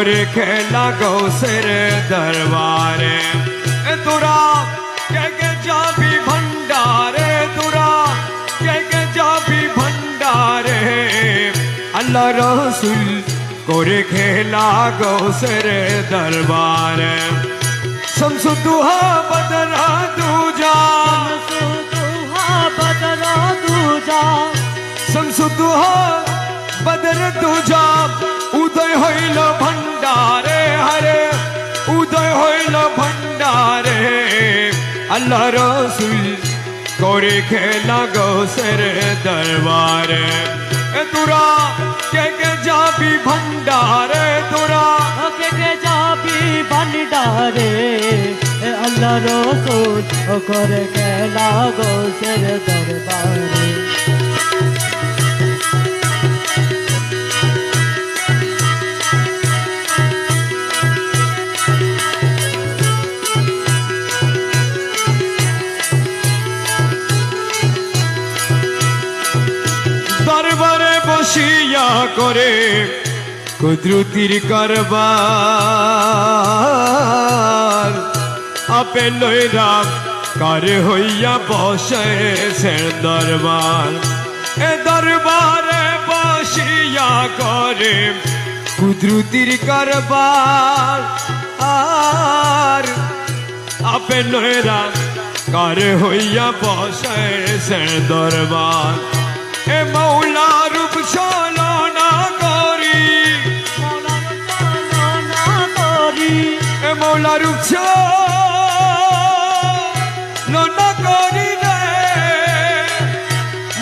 করে খেলা গৌসের দরবারে তোরা কে যাবি ভণ্ডারে তোরা কে যাবি ভণ্ডারে আল্লাহ রসুল করে খেলা গৌসের দরবারে শমসুদ্দোহা বদরা দুজা बदरा दूजा শমসুদ্দোহা বদর দুজা উদয় হইল ভণ্ডারে হরে উদয় হইল ভণ্ডারে আল্লাহ রসুল করে খেলা গৌসের দরবারে তোরা কে যাবি ভণ্ডারে তোরা के जाबी भंडारे अल्लाह रसूल कर के लागो सिर दरबारे দরবারে বসিয়া করে কুদরতির কারবার আপে লইরা কার হইয়া বসে সে দরবার এ দরবারে বসিয়া করে কুদরতির কারবার আর আপে লইরা কার হইয়া বসে সে দরবার এ মৌলা রূপ ছলনা করি এ মৌলা রূপ ছলনা করি রে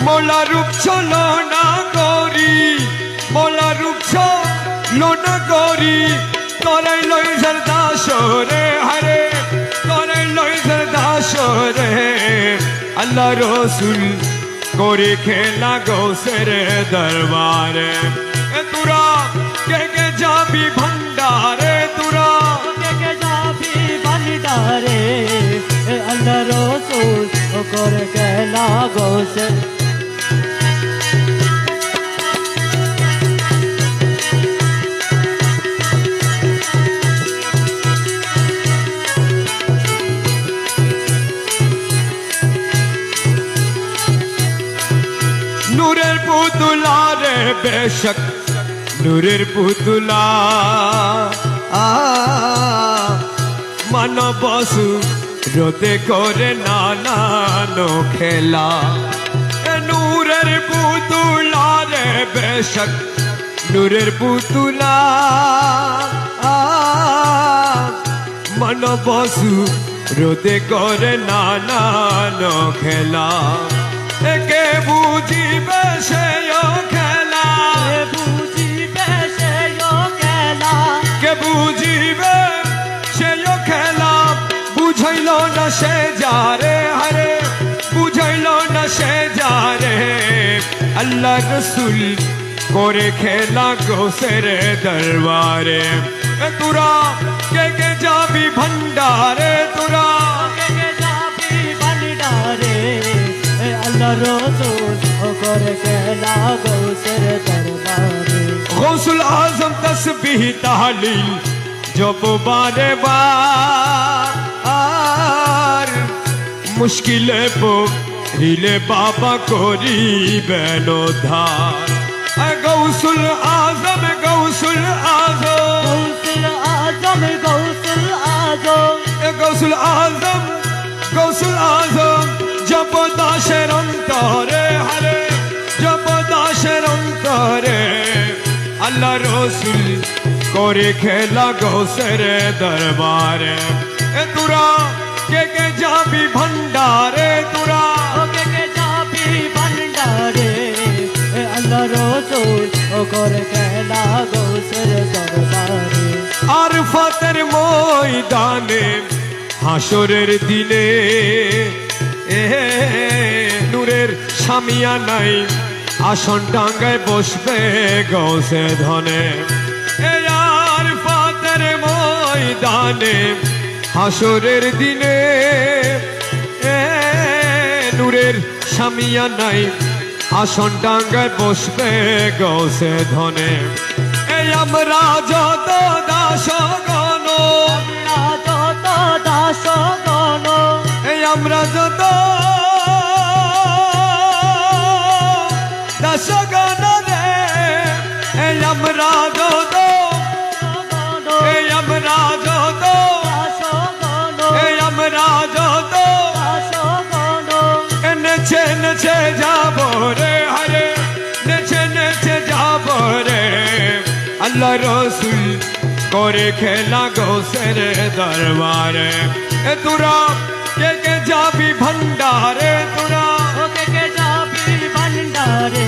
মৌলা রূপ ছলনা করি মৌলা রূপ ছলনা করি তরে লই জরদাস রে হরে তরে লই জরদাস রে আল্লাহ রসুল করে খেলা গৌসের দরবারে তোরা কে যাবি ভণ্ডারে তোরা के जाबी भंडारे अल्लाह रसूल कर के लागो सिर নূরের পুতুলা রে বেশক নূরের পুতুলা মানবসু রোদে করে নানানো খেলা নূরের পুতুলা রে বেশক নূরের পুতুলা মানবসু রোদে করে নানানো খেলা কে বুঝিবে সেই খেলা বুঝিবে সেই খেলা কে বুঝিবে সেই খেলা বুঝাইল না সে যারে হরে বুঝাইল না সে যারে আল্লাহ রসুল করে খেলা গৌসের দরবারে তোরা কে যাবি ভণ্ডারে তোরা के जाबी भंडारे अल्लाह रसूल कर के लागो सिर दरबारे गौसुल आजम तस्बीह ताहलील जब बारे बार मुश्किले पड़िले बाबा करिबेन उद्धार गौसुल आजम गौसुल आजम गौसुल आजम गौसुल आजम गौसुल आजम गौसुल आजम जब दाशेर अंतरे हरे जब दाशेर अंतरे अल्लाह रसूल करे खेला गौसेर दरबारे तुरा के जाबी भंडारे तुरा के जाबी भंडारे अल्लाह रसूल कर के लागो सिर दरबारे আরফাতের ময়দানে হাসরের দিনে নূরের শামিয়ানায় আসন ডাঙ্গায় বসবে গৌসে ধনে আরফাতের ময়দানে হাসরের দিনে নূরের শামিয়ানায় আসন ডাঙ্গায় বসবে গৌসে ধনে আমরা যত দাসগণ আমরা যত দাসগণ এই আমরা যত দাসগণ রে এই আমরা যত এই আমরা যত দাসগণ এই আমরা যত দাসগণ নেচে নেচে যাব রে হরে নেচে নেচে যাব রে আল্লাহ রসুল করে খেলা গোসের দরবারে এ তোরা কে যাবি ভণ্ডারে তোরা ওকে কে যাবি ভান্ডারে